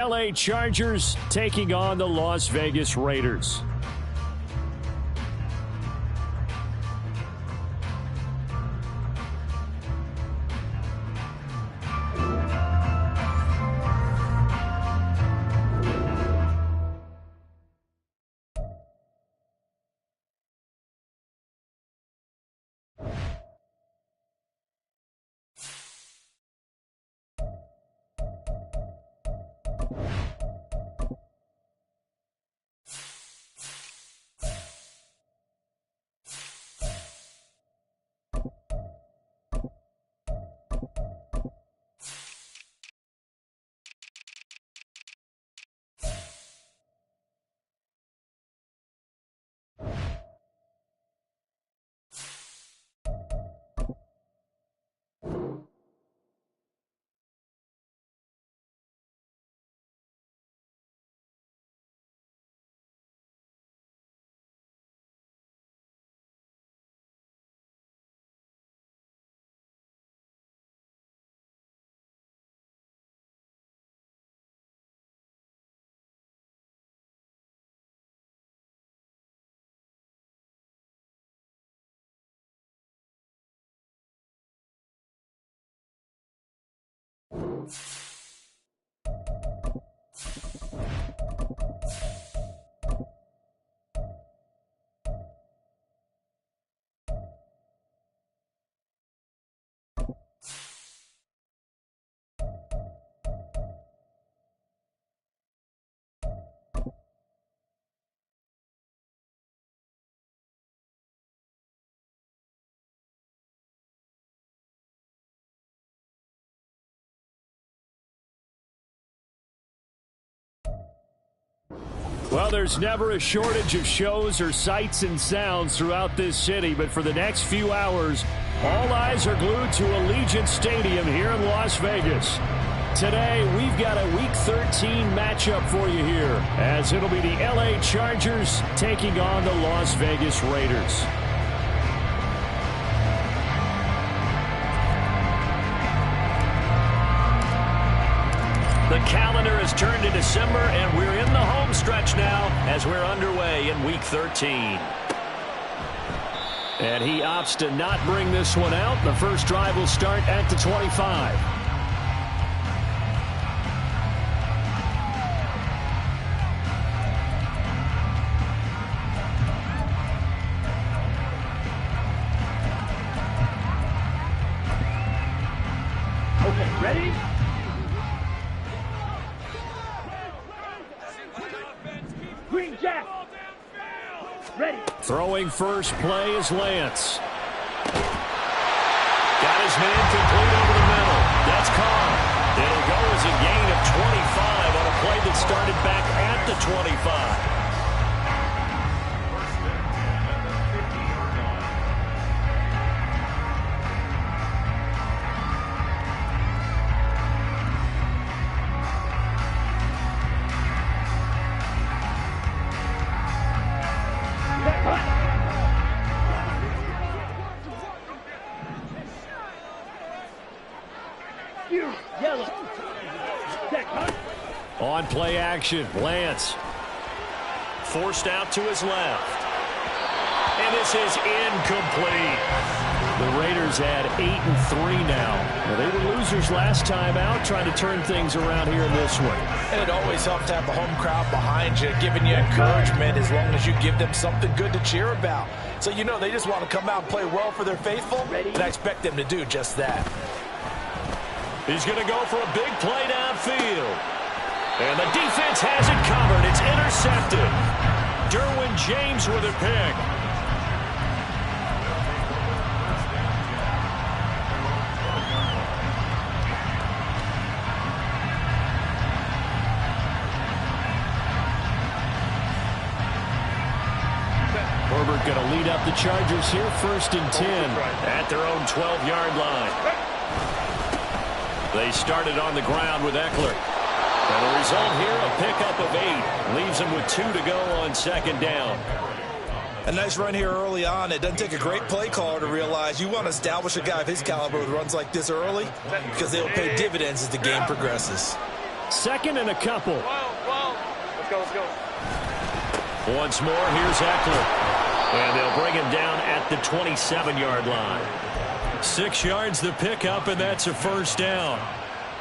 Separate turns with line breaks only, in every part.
LA Chargers taking on the Las Vegas Raiders. Well, there's never a shortage of shows or sights and sounds throughout this city, but for the next few hours, all eyes are glued to Allegiant Stadium here in Las Vegas. Today, we've got a Week 13 matchup for you here, as it'll be the LA Chargers taking on the Las Vegas Raiders. The calendar has turned to December, and we're in the home stretch now as we're underway in Week 13. And he opts to not bring this one out. The first drive will start at the 25.
Okay, ready? Green Jack. Ready.
Throwing first play is Lance. Got his man complete over the middle. That's caught. It'll go as a gain of 25 on a play that started back at the 25. On play action, Lance. Forced out to his left. And this is incomplete. The Raiders had 8-3 now. Well, they were losers last time out, trying to turn things around here in this one.
And it always helps to have the home crowd behind you, giving you encouragement as long as you give them something good to cheer about. So you know they just want to come out and play well for their faithful, and I expect them to do just that.
He's going to go for a big play downfield. And the defense has it covered. It's intercepted. Derwin James with a pick. Herbert going to lead up the Chargers here, 1st and 10 at their own 12-yard line. They started on the ground with Eckler. And the result here, a pickup of 8. Leaves them with 2 to go on 2nd down.
A nice run here early on. It doesn't take a great play caller to realize you want to establish a guy of his caliber with runs like this early because they'll pay dividends as the game progresses.
2nd and a couple.
Let's go.
Once more, here's Eckler. And they'll bring him down at the 27-yard line. 6 yards the pickup, and that's a first down.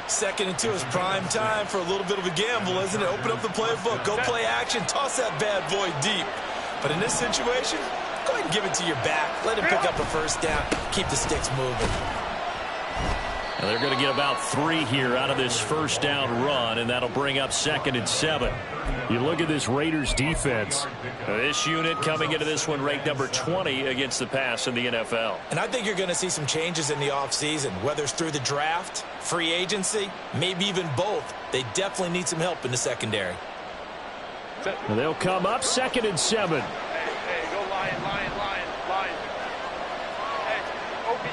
2nd and 2 is prime time for a little bit of a gamble, isn't it? Open up the playbook, go play action, toss that bad boy deep. But in this situation, go ahead and give it to your back. Let him pick up a first down. Keep the sticks moving.
And they're going to get about 3 here out of this first down run, and that'll bring up 2nd and 7. You look at this Raiders defense. This unit coming into this one ranked number 20 against the pass in the NFL.
And I think you're going to see some changes in the offseason, whether it's through the draft, free agency, maybe even both. They definitely need some help in the secondary.
And they'll come up 2nd and 7.
Hey, go line. Hey, Opie.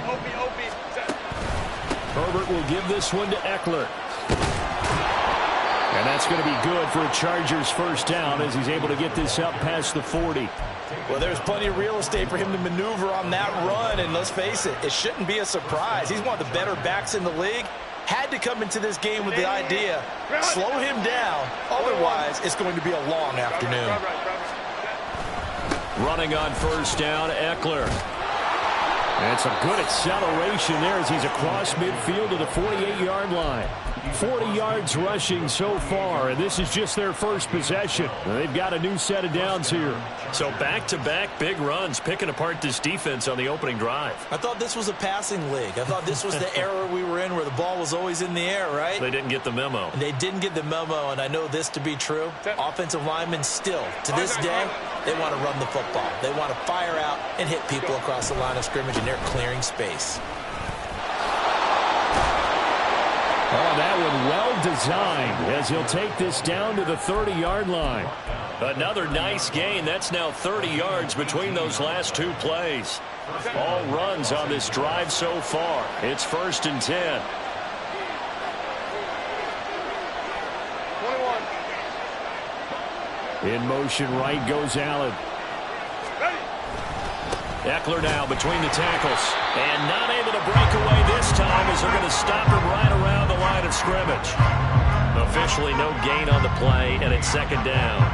Herbert will give this one to Eckler. And that's going to be good for a Chargers first down as he's able to get this up past the 40.
Well, there's plenty of real estate for him to maneuver on that run, and let's face it, it shouldn't be a surprise. He's one of the better backs in the league. Had to come into this game with the idea, slow him down, otherwise it's going to be a long afternoon.
Running on first down, Eckler. And some good acceleration there as he's across midfield to the 48-yard line. 40 yards rushing so far, and this is just their first possession. They've got a new set of downs here. So back-to-back big runs, picking apart this defense on the opening drive.
I thought this was a passing league. I thought this was the era we were in where the ball was always in the air, right?
They didn't get the memo.
And they didn't get the memo, and I know this to be true. Offensive linemen still, to this day, they want to run the football. They want to fire out and hit people across the line of scrimmage, and they're clearing space.
Oh, that one well designed as he'll take this down to the 30-yard line. Another nice gain. That's now 30 yards between those last 2 plays. All runs on this drive so far. It's 1st and 10.
21.
In motion right goes Allen. Eckler now between the tackles. And not able to break away this time as they're going to stop him right around the line of scrimmage. Officially no gain on the play, and it's 2nd down.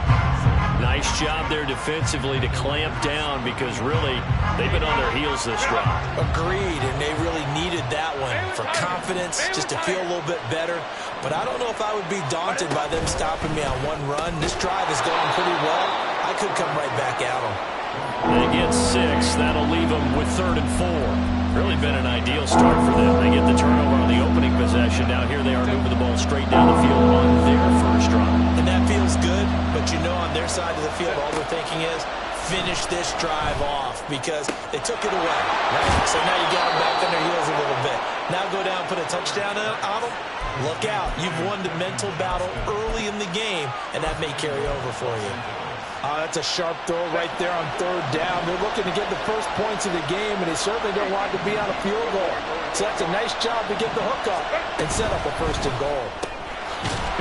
Nice job there defensively to clamp down because really they've been on their heels this drive.
Agreed, and they really needed that one for confidence, just to feel a little bit better. But I don't know if I would be daunted by them stopping me on one run. This drive is going pretty well. I could come right back at them.
They get 6. That'll leave them with 3rd and 4. Really been an ideal start for them. They get the turnover on the opening possession. Now here they are moving the ball straight down the field on their first drive.
And that feels good, but you know on their side of the field all they're thinking is finish this drive off because they took it away, right? So now you got them back on their heels a little bit. Now go down and put a touchdown on them. Look out. You've won the mental battle early in the game, and that may carry over for you. That's a sharp throw right there on 3rd down. They're looking to get the first points of the game, and they certainly don't want to be on a field goal. So that's a nice job to get the hook up and set up a 1st and goal.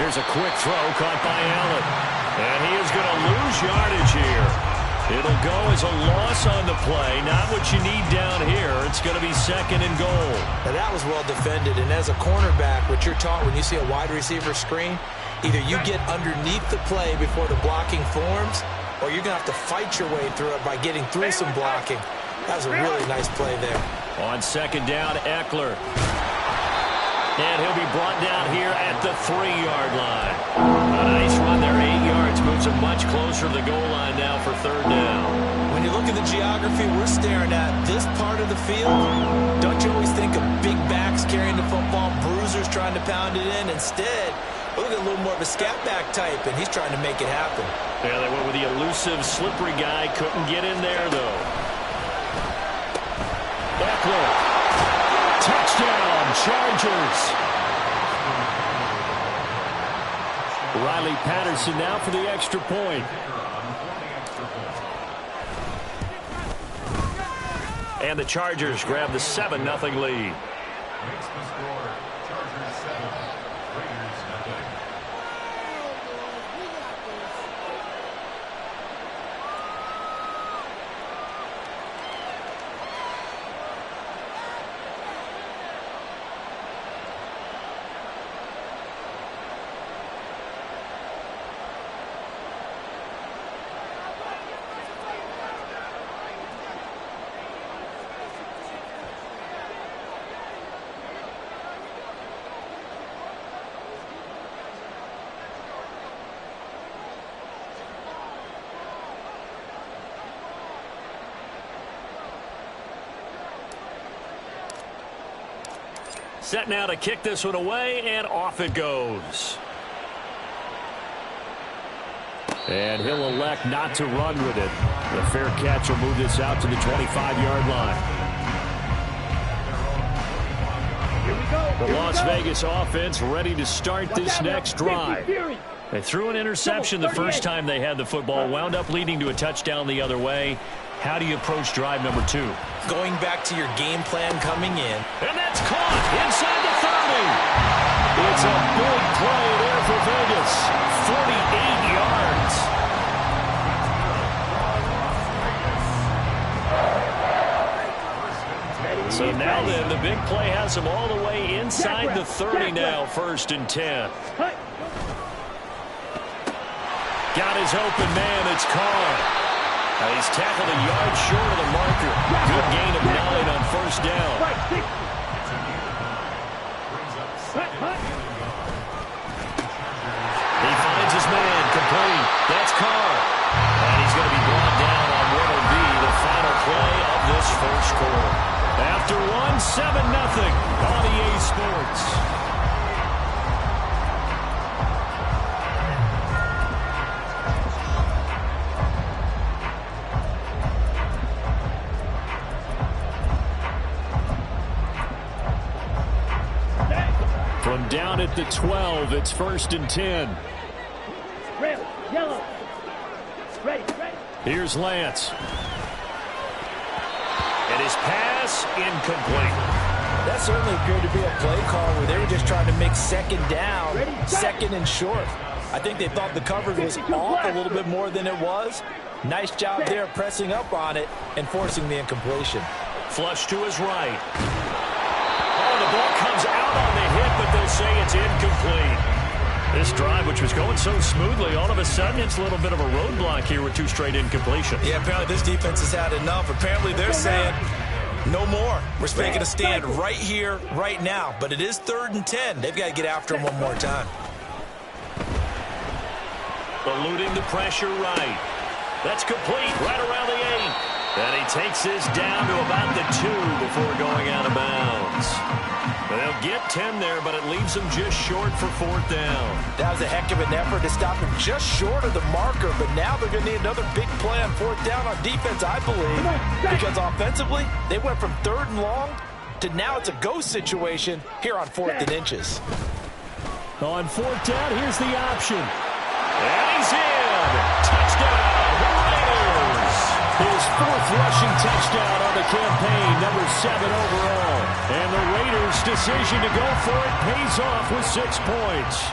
Here's a quick throw caught by Allen. And he is going to lose yardage here. It'll go as a loss on the play. Not what you need down here. It's going to be 2nd and goal.
Now that was well defended, and as a cornerback, what you're taught when you see a wide receiver screen, either you get underneath the play before the blocking forms, or you're going to have to fight your way through it by getting through some blocking. That was a really nice play there.
On 2nd down, Eckler. And he'll be brought down here at the 3-yard line. A nice run there, 8 yards. Moves him much closer to the goal line now for 3rd down.
When you look at the geography we're staring at, this part of the field, don't you always think of big backs carrying the football, bruisers trying to pound it in? Instead, look at a little more of a scat back type, and he's trying to make it happen.
Yeah, they went with the elusive, slippery guy. Couldn't get in there, though. Eckler. Touchdown, Chargers. Riley Patterson now for the extra point. And the Chargers grab the 7-0 lead. Set now to kick this one away, and off it goes. And he'll elect not to run with it. The fair catch will move this out to the 25-yard line. The Las Vegas offense ready to start this next drive. They threw an interception the first time they had the football, wound up leading to a touchdown the other way. How do you approach drive number 2?
Going back to your game plan coming in.
And that's caught inside the 30. It's a big play there for Vegas. 48 yards. So now then, the big play has him all the way inside the 30 now, 1st and 10. Got his open man, it's Carr. He's tackled a yard short of the marker. Good gain of 9 on 1st down. He finds his man, complete. That's Carr. And he's going to be brought down on what will be the final play of this first quarter. After 7-0 on EA Sports. From down at the 12, it's 1st and 10.
Red, yellow. Ready.
Here's Lance. And his pass incomplete.
That certainly appeared to be a play call where they were just trying to make 2nd down, 2nd and short. I think they thought the coverage was off a little bit more than it was. Nice job there pressing up on it and forcing the incompletion.
Flush to his right. Oh, the ball comes out on the hit, but they'll say it's incomplete. This drive, which was going so smoothly, all of a sudden it's a little bit of a roadblock here with 2 straight incompletions.
Yeah, apparently this defense has had enough. Apparently they're saying no more. We're making a stand right here, right now. But it is 3rd and 10. They've got to get after him one more time.
Eluding the pressure right. That's complete right around the 8. And he takes this down to about the 2 before going out of bounds. They'll get 10 there, but it leaves them just short for 4th down.
That was a heck of an effort to stop him just short of the marker, but now they're going to need another big play on 4th down on defense, I believe, because offensively, they went from 3rd and long to now it's a go situation here on 4th and inches.
On 4th down, here's the option. And he's in. Touchdown, Raiders. His 4th rushing touchdown on the campaign, number 7 overall. And the Raiders' decision to go for it pays off with 6 points.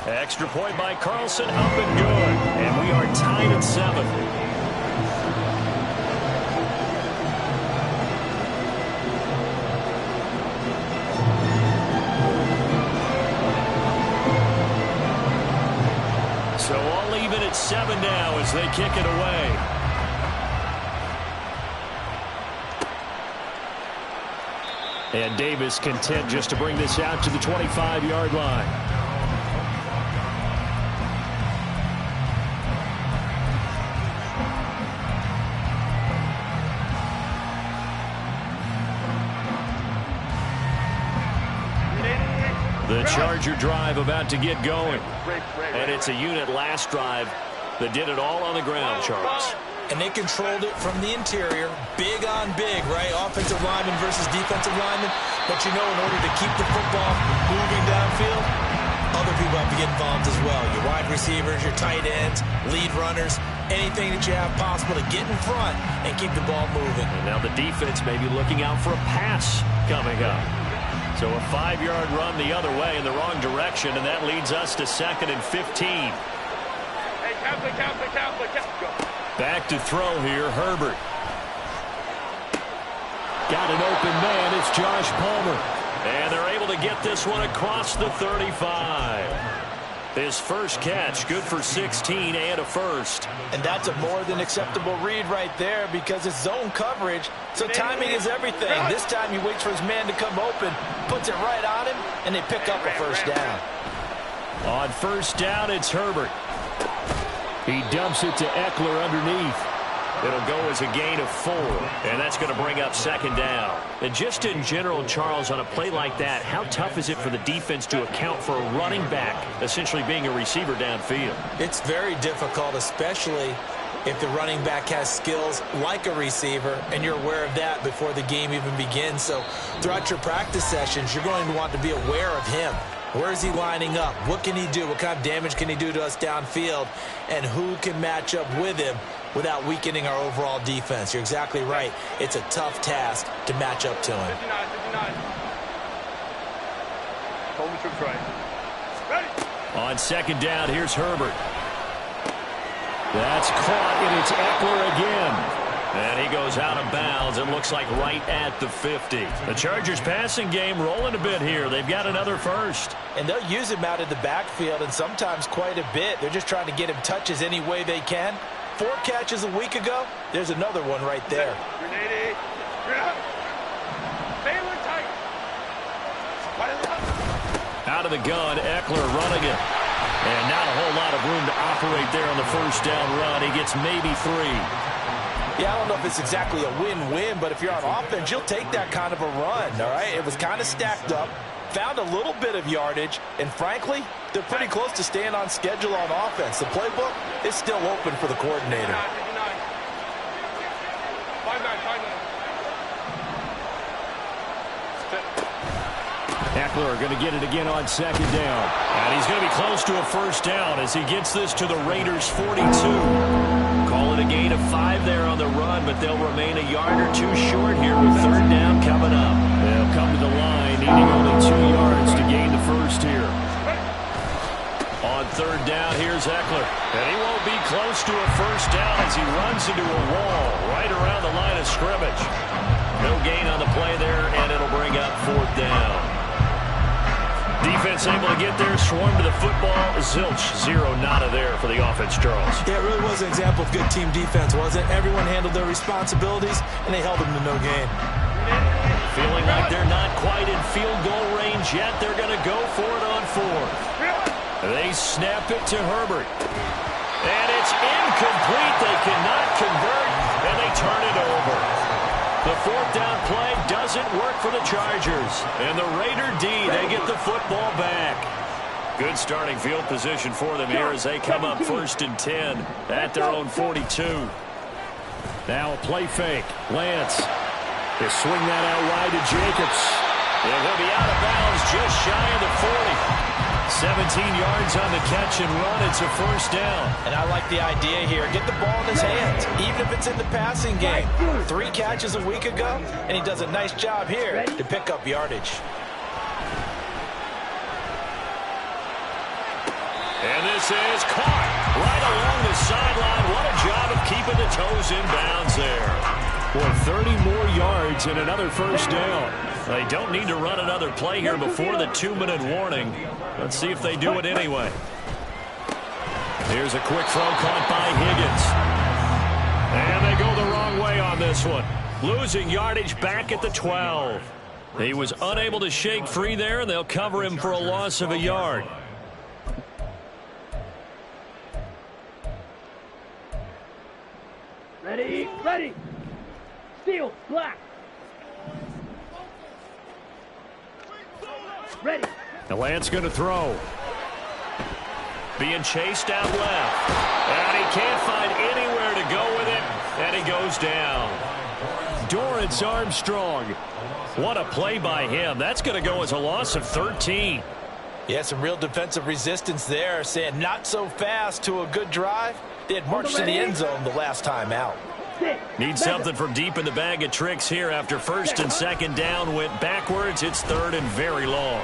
Extra point by Carlson, up and good. And we are tied at 7. So all even at 7 now as they kick it away. And Davis content just to bring this out to the 25-yard line. The Charger drive about to get going. And it's a unit last drive that did it all on the ground, Charles.
And they controlled it from the interior, big on big, right? Offensive lineman versus defensive lineman. But you know, in order to keep the football moving downfield, other people have to get involved as well. Your wide receivers, your tight ends, lead runners, anything that you have possible to get in front and keep the ball moving.
And now the defense may be looking out for a pass coming up. So a 5-yard run the other way in the wrong direction, and that leads us to 2nd and 15.
Hey, Catholic. Go.
Back to throw here, Herbert. Got an open man, it's Josh Palmer. And they're able to get this one across the 35. His first catch, good for 16 and a first.
And that's a more than acceptable read right there because it's zone coverage, so timing is everything. This time he waits for his man to come open, puts it right on him, and they pick up a 1st down.
On 1st down, it's Herbert. He dumps it to Eckler underneath. It'll go as a gain of 4, and that's going to bring up second down. And just in general, Charles, on a play like that, how tough is it for the defense to account for a running back essentially being a receiver downfield?
It's very difficult, especially if the running back has skills like a receiver, and you're aware of that before the game even begins. So throughout your practice sessions, you're going to want to be aware of him. Where is he lining up? What can he do? What kind of damage can he do to us downfield? And who can match up with him without weakening our overall defense? You're exactly right. It's a tough task to match up to him.
59, 59. Hold the troops right. Ready.
On second down, here's Herbert. That's caught, and it's Eckler again. And he goes out of bounds. It looks like right at the 50. The Chargers passing game rolling a bit here. They've got another first.
And they'll use him out of the backfield, and sometimes quite a bit. They're just trying to get him touches any way they can. 4 catches a week ago. There's another one right there.
Grenade. Baylor tight.
Out of the gun, Eckler running it. And not a whole lot of room to operate there on the first down run. He gets maybe 3.
Yeah, I don't know if it's exactly a win-win, but if you're on offense, you'll take that kind of a run, all right? It was kind of stacked up, found a little bit of yardage, and frankly, they're pretty close to staying on schedule on offense. The playbook is still open for the coordinator.
59. 59.
Eckler going to get it again on second down. And he's going to be close to a first down as he gets this to the Raiders' 42. Call it a gain of 5 there on the run, but they'll remain a yard or 2 short here with third down coming up. They'll come to the line needing only 2 yards to gain the first here. On third down, here's Eckler. And he won't be close to a first down as he runs into a wall right around the line of scrimmage. No gain on the play there, and it'll bring up fourth down. Defense able to get there, swarm to the football. Zilch, 0 nada there for the offense, Charles.
Yeah, it really was an example of good team defense, wasn't it? Everyone handled their responsibilities, and they held them to no gain.
Feeling like they're not quite in field goal range yet. They're going to go for it on 4th. They snap it to Herbert. And it's incomplete. They cannot convert, and they turn it over. The fourth down play doesn't work for the Chargers. And the Raider D, they get the football back. Good starting field position for them here as they come up 1st and 10 at their own 42. Now a play fake. Lance. They swing that out wide to Jacobs. And he'll be out of bounds just shy of the 40. 17 yards on the catch and run. It's a first down.
And I like the idea here. Get the ball in his hands, even if it's in the passing game. 3 catches a week ago, and he does a nice job here to pick up yardage.
And this is caught right along the sideline. What a job of keeping the toes in bounds there. For 30 more yards and another first down. They don't need to run another play here before the 2-minute warning. Let's see if they do it anyway. Here's a quick throw caught by Higgins. And they go the wrong way on this one. Losing yardage back at the 12. He was unable to shake free there, and they'll cover him for a loss of a yard.
Ready, ready. Steel, black. Ready.
Now Lance going to throw. Being chased out left. And he can't find anywhere to go with it. And he goes down. Dorrance Armstrong. What a play by him. That's going to go as a loss of 13.
Yeah, some real defensive resistance there, saying not so fast to a good drive. They had marched to the end zone the last time out.
Need something from deep in the bag of tricks here after first and second down went backwards. It's third and very long.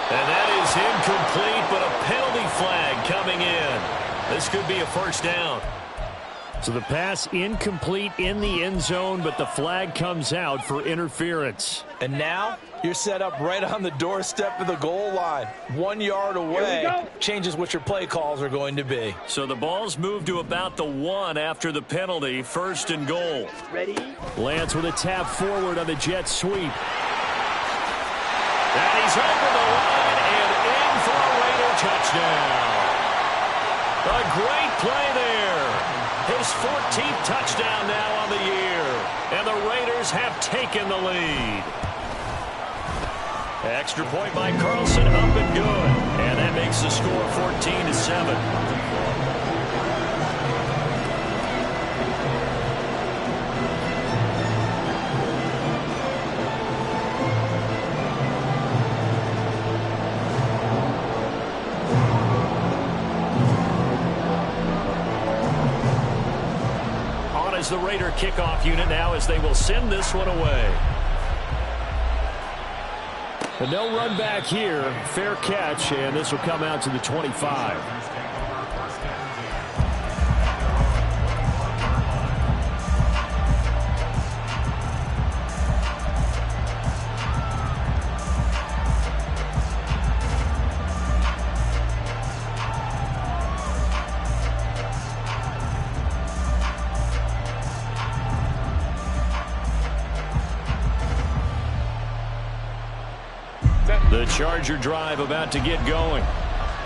And that is incomplete, but a penalty flag coming in. This could be a first down. So the pass incomplete in the end zone, but the flag comes out for interference.
And now you're set up right on the doorstep of the goal line. 1 yard away changes what your play calls are going to be.
So the ball's moved to about the 1 after the penalty. First and goal.
Ready.
Lance with a tap forward on the jet sweep. And he's over the line and in for a Raider touchdown. A great play there. His 14th touchdown now on the year. And the Raiders have taken the lead. Extra point by Carlson, up and good. And that makes the score 14-7. Is the Raider kickoff unit now as they will send this one away. And they'll run back here. Fair catch, and this will come out to the 25. The Charger drive about to get going.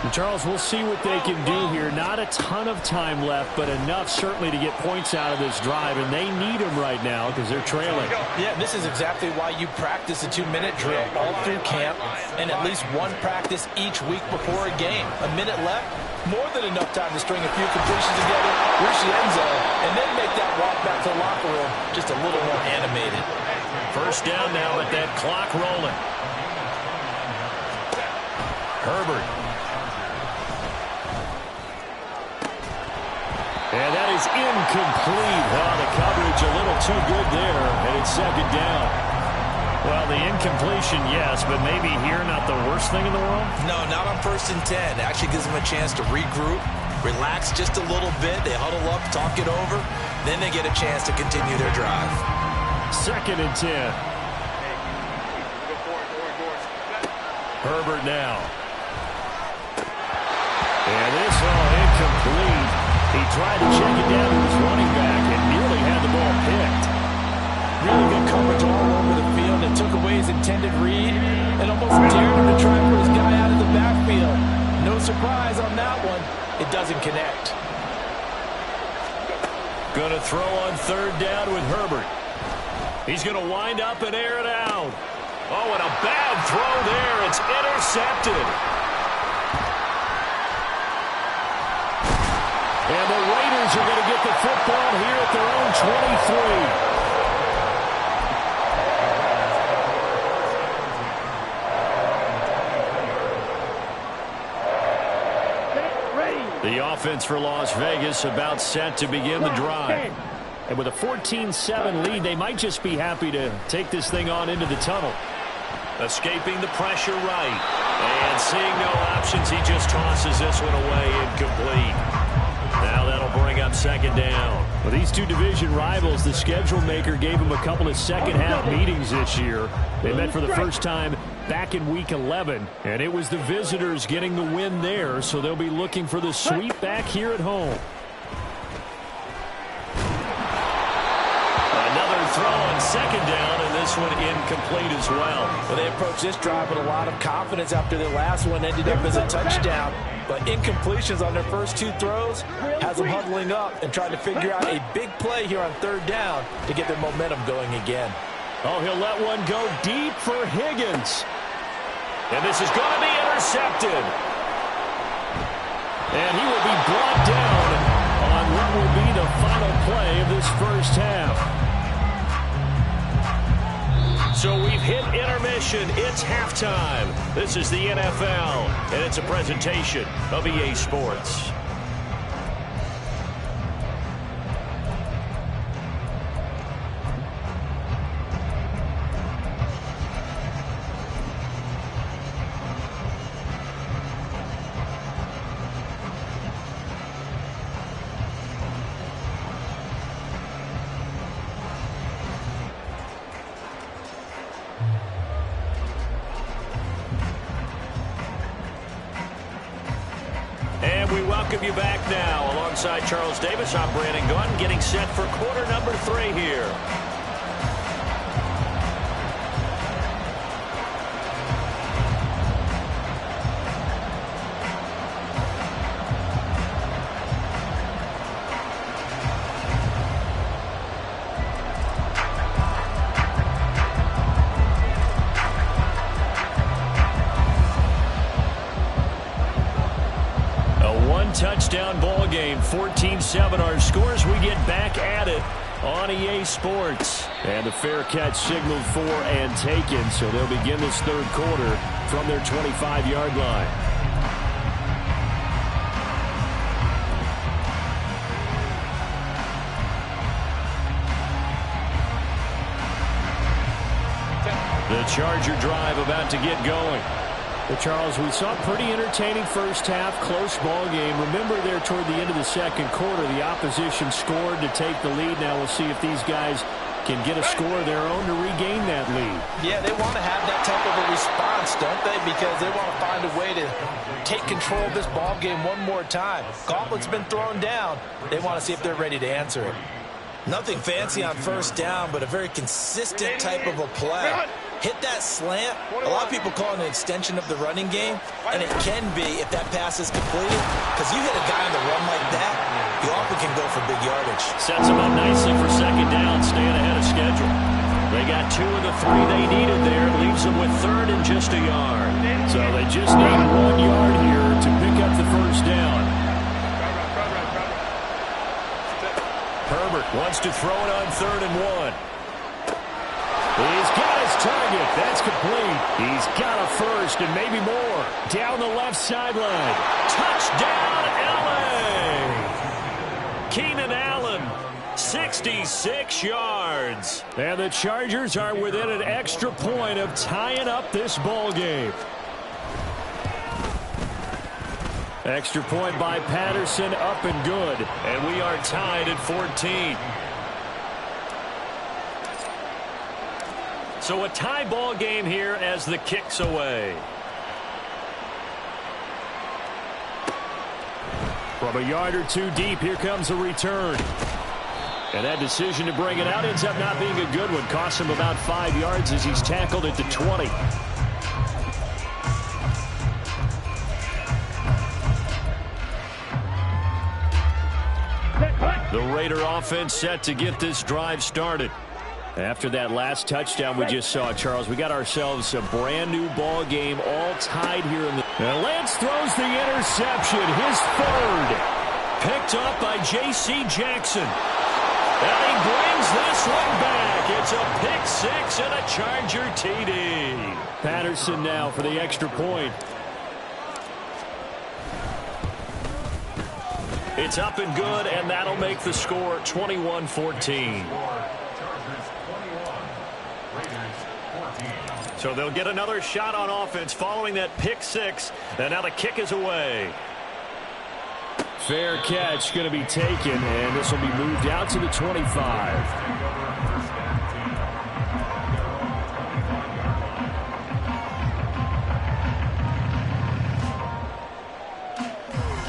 And Charles, we'll see what they can do here. Not a ton of time left, but enough certainly to get points out of this drive, and they need them right now because they're trailing.
Yeah, this is exactly why you practice a 2-minute drill all through camp and at least one practice each week before a game. A minute left, more than enough time to string a few completions together, reach the end zone, and then make that walk back to the locker room just a little more animated.
First down now, but that clock rolling. Herbert. And that is incomplete. Oh, the coverage a little too good there, and it's second down. Well, the incompletion, yes, but maybe here not the worst thing in the world?
No, not on 1st and 10. It actually gives them a chance to regroup, relax just a little bit. They huddle up, talk it over. Then they get a chance to continue their drive.
2nd and 10. Herbert now. And this all incomplete. He tried to check it down to his running back and nearly had the ball picked.
Really good coverage all over the field. It took away his intended read and almost dared him to try and put his guy out of the backfield. No surprise on that one. It doesn't connect.
Going to throw on 3rd down with Herbert. He's going to wind up and air it out. Oh, and a bad throw there. It's intercepted. And the Raiders are going to get the football here at their own 23. The offense for Las Vegas about set to begin the drive. And with a 14-7 lead, they might just be happy to take this thing on into the tunnel. Escaping the pressure right. And seeing no options, he just tosses this one away incomplete. Now that'll bring up 2nd down. Well, these two division rivals, the schedule maker gave them a couple of second-half meetings this year. They met for the first time back in Week 11, and it was the visitors getting the win there, so they'll be looking for the sweep back here at home. Another throw on 2nd down, and this one incomplete as well.
Well, they approached this drive with a lot of confidence after their last one ended up as a touchdown. But incompletions on their first 2 throws has them huddling up and trying to figure out a big play here on 3rd down to get their momentum going again.
Oh, he'll let one go deep for Higgins. And this is going to be intercepted. And he will be brought down on what will be the final play of this first half. So we've hit intermission. It's halftime. This is the NFL, and it's a presentation of EA Sports. And we welcome you back now. Alongside Charles Davis, I'm Brandon Gaudin, getting set for quarter number 3 here. touchdown ball game. 14-7 our scores. We get back at it on EA Sports. And the fair catch signaled for and taken, so they'll begin this third quarter from their 25-yard line. The Charger drive about to get going. But Charles, we saw a pretty entertaining first half, close ball game. Remember there toward the end of the second quarter, the opposition scored to take the lead. Now we'll see if these guys can get a score of their own to regain that lead.
Yeah, they want to have that type of a response, don't they? Because they want to find a way to take control of this ball game one more time. Gauntlet's been thrown down. They want to see if they're ready to answer it. Nothing fancy on first down, but a very consistent type of a play. Hit that slant. A lot of people call it an extension of the running game, and it can be if that pass is completed, because you hit a guy on the run like that, you often can go for big yardage.
Sets them up nicely for second down, staying ahead of schedule. They got 2 of the 3 they needed there. Leaves them with third and just a yard. So they just need 1 yard here to pick up the first down. Herbert wants to throw it on 3rd and 1. He's got his target. That's complete. He's got a first and maybe more. Down the left sideline. Touchdown, LA! Keenan Allen, 66 yards. And the Chargers are within an extra point of tying up this ball game. Extra point by Patterson, up and good. And we are tied at 14. So a tie ball game here as the kick's away. From a yard or 2 deep, here comes a return. And that decision to bring it out ends up not being a good one. Costs him about 5 yards as he's tackled at the 20. The Raider offense set to get this drive started. After that last touchdown we just saw, Charles, we got ourselves a brand new ball game, all tied here in the... And Lance throws the interception, his 3rd. Picked up by J.C. Jackson. And he brings this one back. It's a pick 6 and a Charger TD. Patterson now for the extra point. It's up and good, and that'll make the score 21-14. So they'll get another shot on offense following that pick 6, and now the kick is away. Fair catch going to be taken, and this will be moved out to the 25.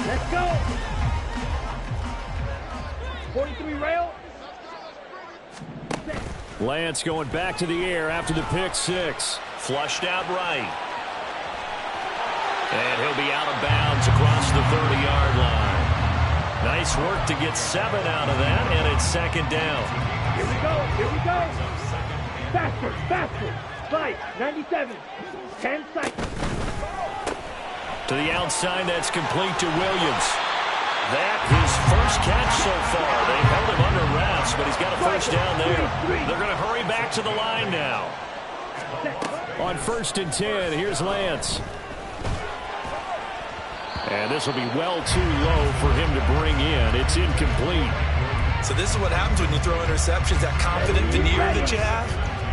Let's go. 43 rail.
Lance going back to the air after the pick 6. Flushed out right. And he'll be out of bounds across the 30-yard line. Nice work to get 7 out of that, and it's second down.
Here we go. Here we go. Faster. Faster. Fight. 97. 10 seconds.
To the outside, that's complete to Williams. That his first catch so far. They held him under wraps, but he's got a first down there. They're going to hurry back to the line now. On 1st and 10, here's Lance. And this will be well too low for him to bring in. It's incomplete.
So this is what happens when you throw interceptions. That confident veneer that you have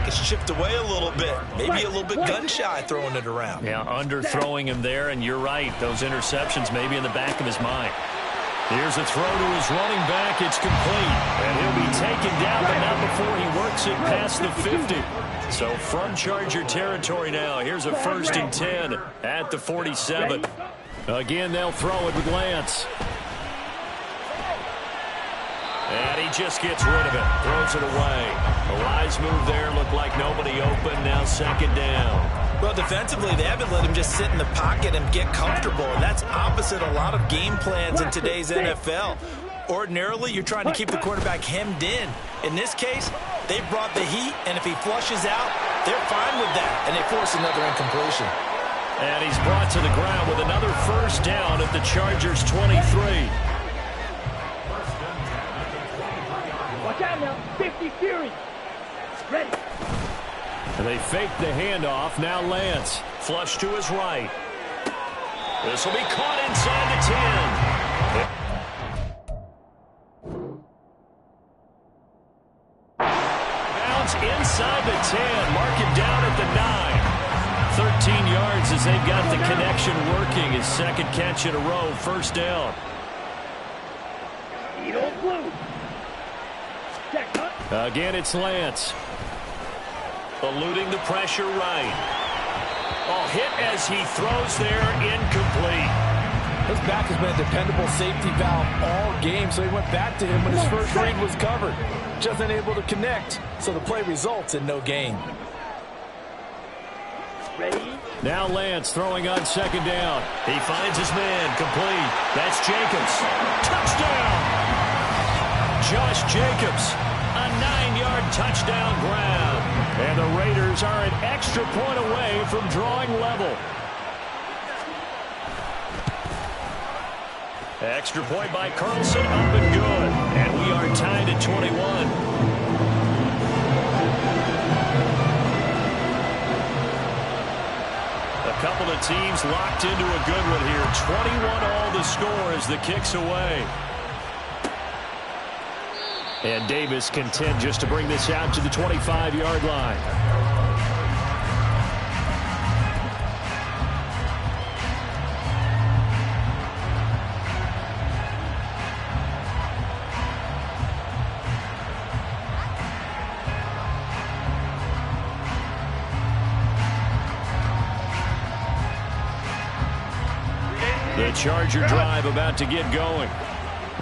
gets chipped away a little bit. Maybe a little bit gun-shy throwing it around.
Yeah, underthrowing him there, and you're right. Those interceptions may be in the back of his mind. Here's a throw to his running back. It's complete. And he'll be taken down, but not before he works it past the 50. So from Charger territory now, here's a 1st and 10 at the 47. Again, they'll throw it with Lance. And he just gets rid of it. Throws it away. A wise move there. Looked like nobody open. Now second down.
Well, defensively, they haven't let him just sit in the pocket and get comfortable. And that's opposite a lot of game plans in today's NFL. Ordinarily, you're trying to keep the quarterback hemmed in. In this case, they brought the heat, and if he flushes out, they're fine with that, and they force another incompletion.
And he's brought to the ground with another first down at the Chargers' 23.
Watch out now. 50 Fury. Ready.
And they fake the handoff. Now Lance. Flush to his right. This will be caught inside the 10. Bounce inside the 10. Mark him down at the 9. 13 yards as they've got the connection working. His second catch in a row. First down.
Eagle blue. Check, huh?
Again, it's Lance. Eluding the pressure right. Oh, hit as he throws there, incomplete.
His back has been a dependable safety valve all game, so he went back to him when his first read was covered. Just unable to connect, so the play results in no gain.
Ready.
Now Lance throwing on second down. He finds his man, complete. That's Jacobs. Touchdown! Josh Jacobs, a 9-yard touchdown grab. And the Raiders are an extra point away from drawing level. Extra point by Carlson, up and good. And we are tied at 21. A couple of teams locked into a good one here. 21 all the score as the kick's away. And Davis content just to bring this out to the 25-yard line. The Charger drive about to get going.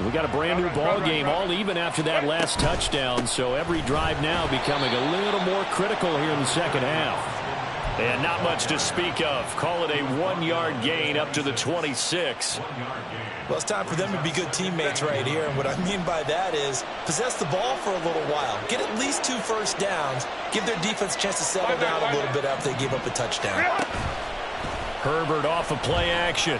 We got a brand new ball game, all even after that last touchdown, so every drive now becoming a little more critical here in the second half. And not much to speak of. Call it a 1-yard gain up to the 26.
Well, it's time for them to be good teammates right here, and what I mean by that is possess the ball for a little while, get at least 2 first downs, give their defense a chance to settle down a little bit after they give up a touchdown.
Herbert off of play action.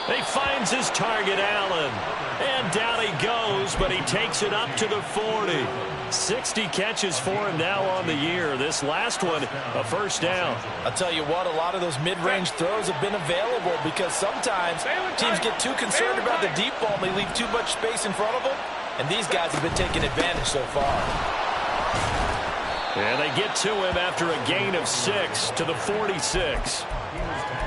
He finds his target, Allen. And down he goes, but he takes it up to the 40. 60 catches for him now on the year. This last one, a first down.
I'll tell you what, a lot of those mid-range throws have been available because sometimes teams get too concerned about the deep ball and they leave too much space in front of them. And these guys have been taking advantage so far.
And they get to him after a gain of 6 to the 46.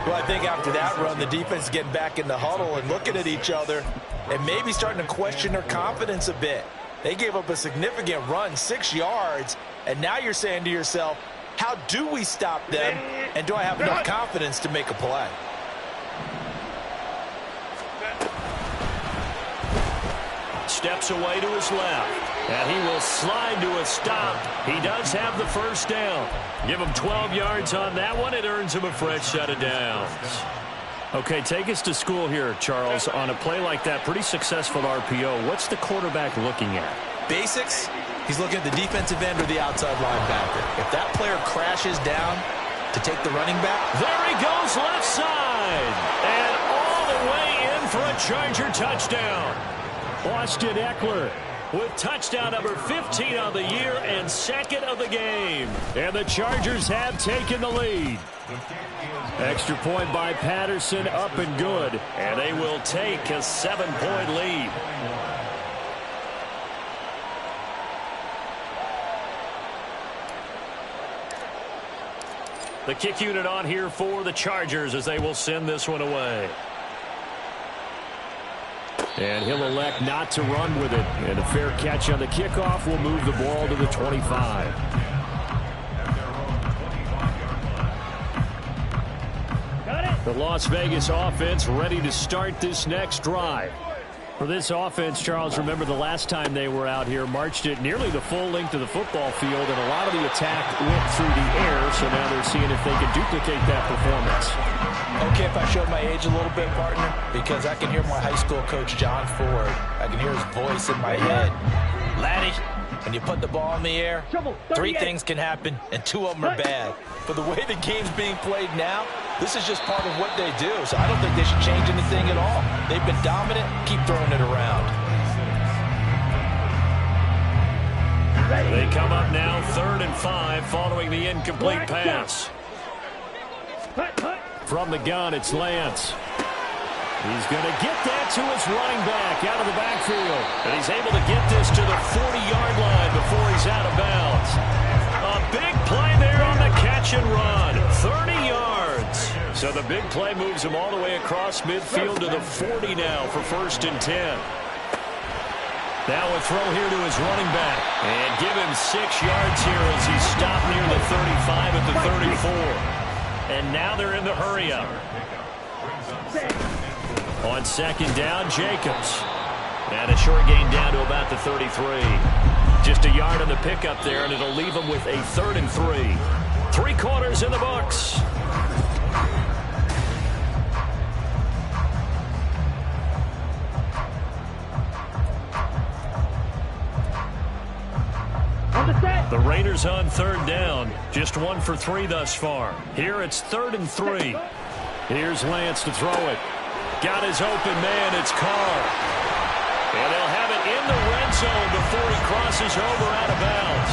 Well, I think after that run, the defense is getting back in the huddle and looking at each other and maybe starting to question their confidence a bit. They gave up a significant run, 6 yards, and now you're saying to yourself, how do we stop them, and do I have enough confidence to make a play?
Steps away to his left. And he will slide to a stop. He does have the first down. Give him 12 yards on that one. It earns him a fresh set of downs. Okay, take us to school here, Charles. On a play like that, pretty successful RPO. What's the quarterback looking at?
Basics, he's looking at the defensive end or the outside linebacker. If that player crashes down to take the running back.
There he goes left side. And all the way in for a Charger touchdown. Austin Eckler with touchdown number 15 on the year and second of the game. And the Chargers have taken the lead. Extra point by Patterson, up and good. And they will take a 7-point lead. The kick unit on here for the Chargers as they will send this one away. And he'll elect not to run with it. And a fair catch on the kickoff will move the ball to the 25.
Got it.
The Las Vegas offense ready to start this next drive. For this offense, Charles, remember the last time they were out here, marched it nearly the full length of the football field, and a lot of the attack went through the air, so now they're seeing if they can duplicate that performance.
Okay, if I showed my age a little bit, partner, because I can hear my high school coach, John Ford. I can hear his voice in my head.
Laddie,
When you put the ball in the air, 3 things can happen, and 2 of them are bad. But the way the game's being played now, this is just part of what they do. So I don't think they should change anything at all. They've been dominant. Keep throwing it around.
They come up now 3rd and 5 following the incomplete pass. From the gun, it's Lance. He's going to get that to his running back out of the backfield. And he's able to get this to the 40-yard line before he's out of bounds. A big play there on the catch and run. 30 yards. So the big play moves him all the way across midfield to the 40 now for 1st and 10. Now a throw here to his running back. And give him 6 yards here as he's stopped near the 35 at the 34. And now they're in the hurry-up. On 2nd down, Jacobs. And a short gain down to about the 33. Just a yard on the pickup there, and it'll leave him with a 3rd and 3. 3 quarters in the books. The Raiders on 3rd down. Just 1 for 3 thus far. Here it's 3rd and 3. Here's Lance to throw it. Got his open man. It's Carr. And they'll have it in the red zone before he crosses over out of bounds.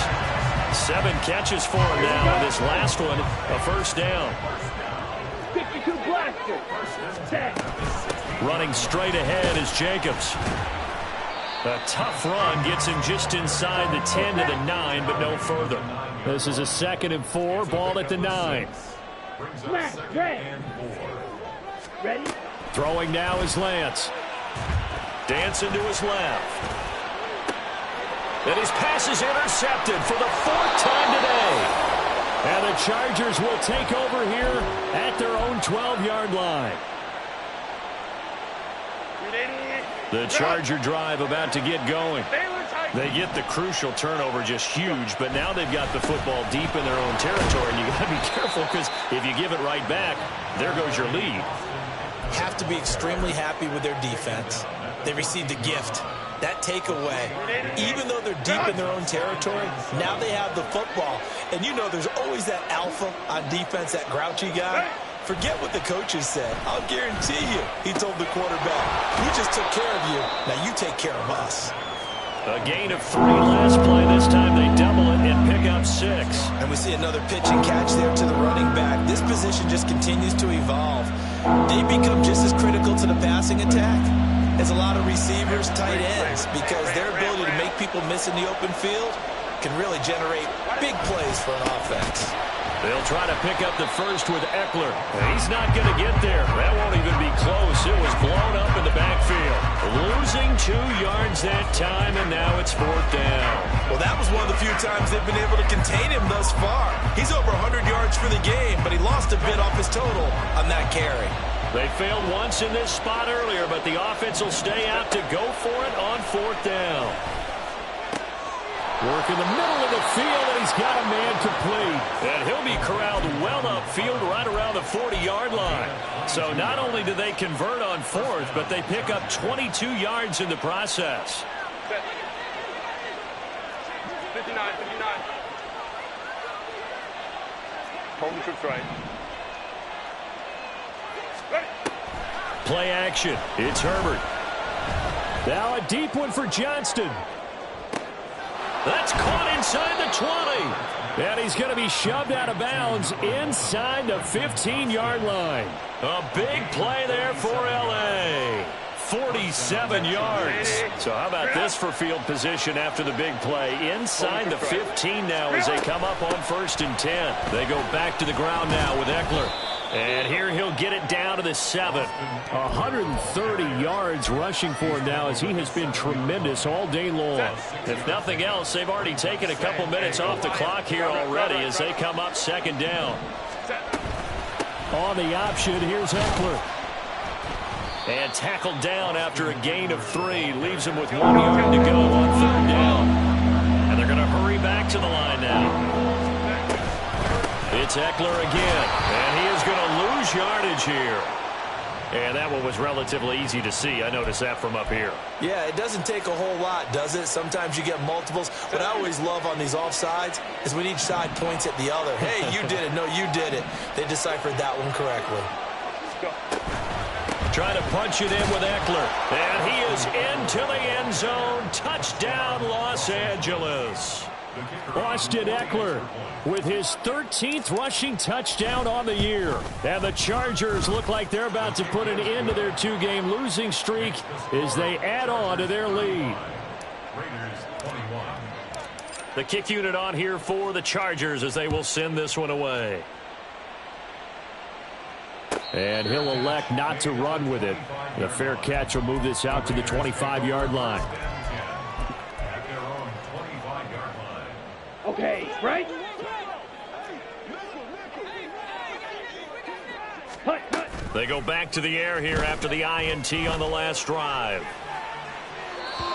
7 catches for him now. And this last one, a 1st down.
52 blaster.
Running straight ahead is Jacobs. A tough run gets him just inside the 10 to the 9, but no further. This is a 2nd and 4, ball at the 9.
Ready?
Throwing now is Lance. Dancing to his left. And his pass is intercepted for the 4th time today. And the Chargers will take over here at their own 12-yard line. The Charger drive about to get going. They get the crucial turnover, just huge, but now they've got the football deep in their own territory, and you got to be careful because if you give it right back, there goes your lead.
Have to be extremely happy with their defense. They received a gift. That takeaway, even though they're deep in their own territory, now they have the football. And you know there's always that alpha on defense, that grouchy guy. Forget what the coaches said. I'll guarantee you, he told the quarterback, we just took care of you. Now you take care of us.
A gain of 3 last play. This time they double it and pick up 6.
And we see another pitch and catch there to the running back. This position just continues to evolve. They become just as critical to the passing attack as a lot of receivers, tight ends, because their ability to make people miss in the open field can really generate big plays for an offense.
They'll try to pick up the 1st with Eckler. He's not going to get there. That won't even be close. It was blown up in the backfield. Losing 2 yards that time, and now it's 4th down.
Well, that was one of the few times they've been able to contain him thus far. He's over 100 yards for the game, but he lost a bit off his total on that carry.
They failed once in this spot earlier, but the offense will stay out to go for it on 4th down. Work in the middle of the field, and he's got a man complete. And he'll be corralled well upfield right around the 40-yard line. So not only do they convert on 4th, but they pick up 22 yards in the process.
59. Home trips right. Ready.
Play action. It's Herbert. Now a deep one for Johnston. That's caught inside the 20. And he's going to be shoved out of bounds inside the 15-yard line. A big play there for L.A. 47 yards. So how about this for field position after the big play? Inside the 15 now as they come up on 1st and 10. They go back to the ground now with Eckler. And here he'll get it down to the 7. 130 yards rushing for him now as he has been tremendous all day long. If nothing else, they've already taken a couple minutes off the clock here already as they come up 2nd down. On the option, here's Eckler. And tackled down after a gain of 3. Leaves him with 1 yard to go on 3rd down. And they're going to hurry back to the line now. It's Eckler again, and he is going to lose yardage here. And that one was relatively easy to see. I noticed that from up here.
Yeah, it doesn't take a whole lot, does it? Sometimes you get multiples. What I always love on these offsides is when each side points at the other. Hey, you did it. No, you did it. They deciphered that one correctly.
Trying to punch it in with Eckler. And he is into the end zone. Touchdown, Los Angeles. Austin Eckler with his 13th rushing touchdown on the year. And the Chargers look like they're about to put an end to their two-game losing streak as they add on to their lead. The kick unit on here for the Chargers as they will send this one away. And he'll elect not to run with it. The fair catch will move this out to the 25-yard line.
Okay, right? Cut.
They go back to the air here after the INT on the last drive.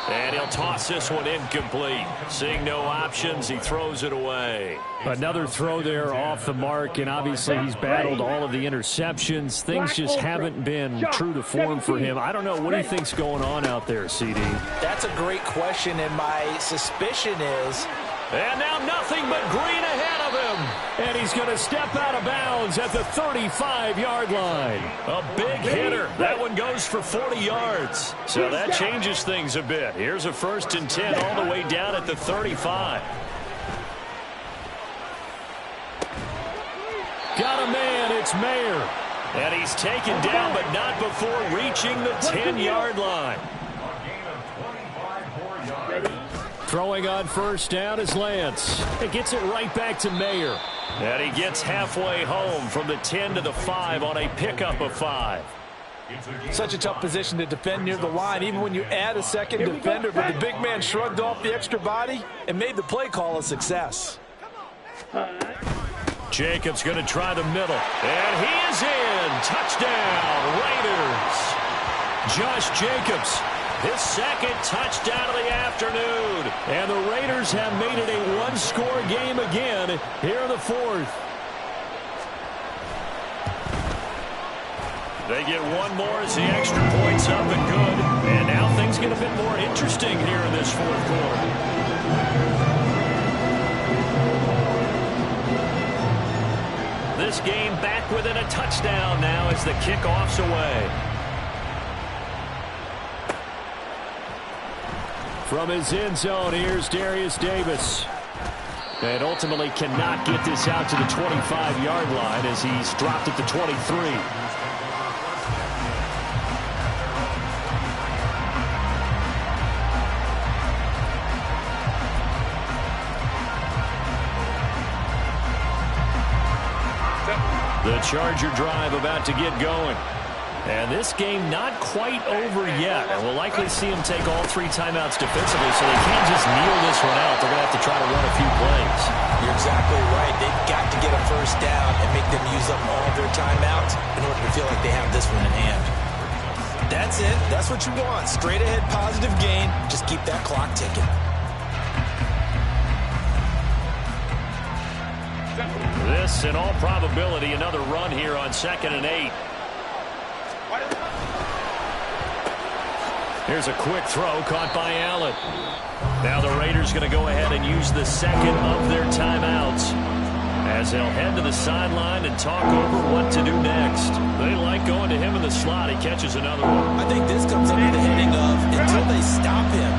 And he'll toss this one incomplete. Seeing no options, he throws it away. Another throw there off the mark, and obviously he's battled all of the interceptions. Things just haven't been true to form for him. I don't know what he thinks going on out there, CD.
That's a great question, and my suspicion is...
And now nothing but green ahead of him. And he's going to step out of bounds at the 35-yard line. A big hitter. That one goes for 40 yards. So that changes things a bit. Here's a 1st and 10 all the way down at the 35. Got a man. It's Mayer. And he's taken down, but not before reaching the 10-yard line. Throwing on 1st down is Lance. It gets it right back to Mayer. And he gets halfway home from the 10 to the 5 on a pickup of 5.
Such a tough position to defend near the line, even when you add a second defender. But the big man shrugged off the extra body and made the play call a success.
Jacobs going to try the middle. And he is in. Touchdown, Raiders. Josh Jacobs. His 2nd touchdown of the afternoon. And the Raiders have made it a one-score game again here in the 4th. They get one more as the extra point's up and good. And now things get a bit more interesting here in this 4th quarter. This game back within a touchdown now as the kickoff's away. From his end zone, here's Darius Davis. And ultimately cannot get this out to the 25-yard line as he's dropped at the 23. The Charger drive about to get going. And this game not quite over yet. And we'll likely see him take all 3 timeouts defensively, so they can't just kneel this one out. They're going to have to try to run a few plays.
You're exactly right. They've got to get a 1st down and make them use up all of their timeouts in order to feel like they have this one in hand. That's it. That's what you want. Straight ahead positive gain. Just keep that clock ticking.
This, in all probability, another run here on 2nd and 8. Here's a quick throw caught by Allen. Now the Raiders going to go ahead and use the 2nd of their timeouts as they'll head to the sideline and talk over what to do next. They like going to him in the slot. He catches another one.
I think this comes under the heading of until they stop him,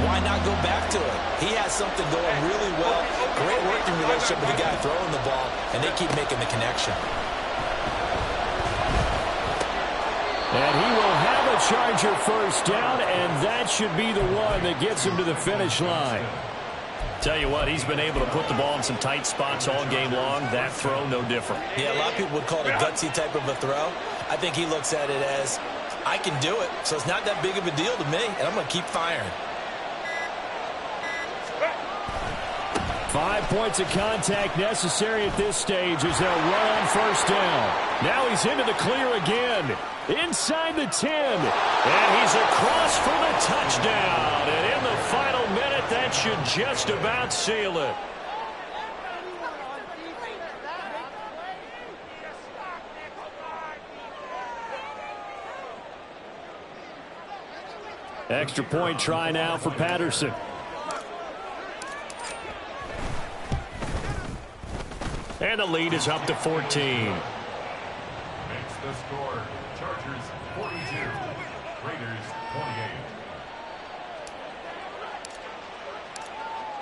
why not go back to it? He has something going really well. Great working relationship with the guy throwing the ball, and they keep making the connection.
And he will have a Charger 1st down, and that should be the one that gets him to the finish line. Tell you what, he's been able to put the ball in some tight spots all game long. That throw, no different.
Yeah, a lot of people would call it a gutsy type of a throw. I think he looks at it as, I can do it, so it's not that big of a deal to me, and I'm going to keep firing.
5 points of contact necessary at this stage as they'll run on 1st down. Now he's into the clear again. Inside the 10. And he's across for the touchdown. And in the final minute, that should just about seal it. Extra point try now for Patterson. And the lead is up to 14.
Makes the score Chargers 42, Raiders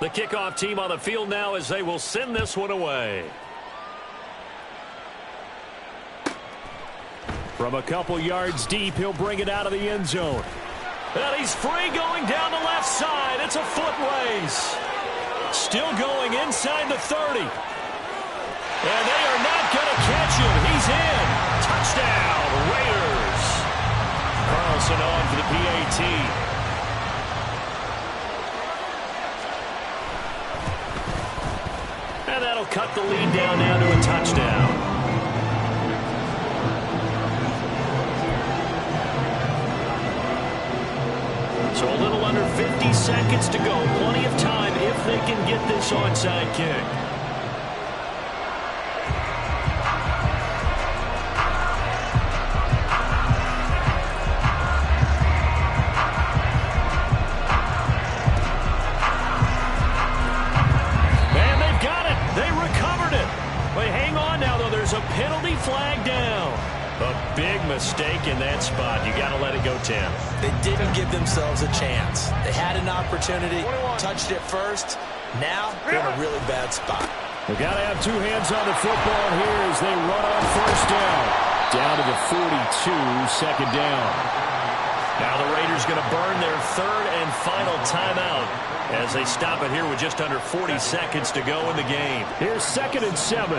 28.
The kickoff team on the field now as they will send this one away. From a couple yards deep, he'll bring it out of the end zone. And he's free going down the left side. It's a foot race. Still going inside the 30. And they are not going to catch him. He's in. Touchdown, Raiders. Carlson on for the PAT. And that'll cut the lead down now to a touchdown. So a little under 50 seconds to go. Plenty of time if they can get this onside kick. And they've got it. They recovered it. But hang on now, though. There's a penalty flag down. A big mistake in that spot. You got to let it go, Tim.
They didn't give themselves a chance. They had an opportunity, touched it first. Now they're in a really bad spot.
They've got to have two hands on the football here as they run on first down. Down to the 42, second down. Now the Raiders going to burn their third and final timeout as they stop it here with just under 40 seconds to go in the game. Here's 2nd and 7.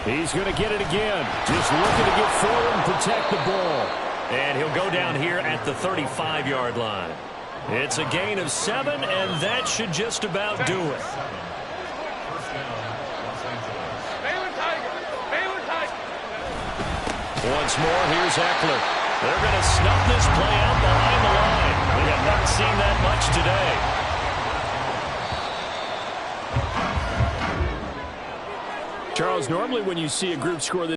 He's going to get it again. Just looking to get forward and protect the ball. And he'll go down here at the 35-yard line. It's a gain of 7, and that should just about do it. Once more, here's Eckler. They're going to snuff this play out behind the line. We have not seen that much today. Charles, normally when you see a group score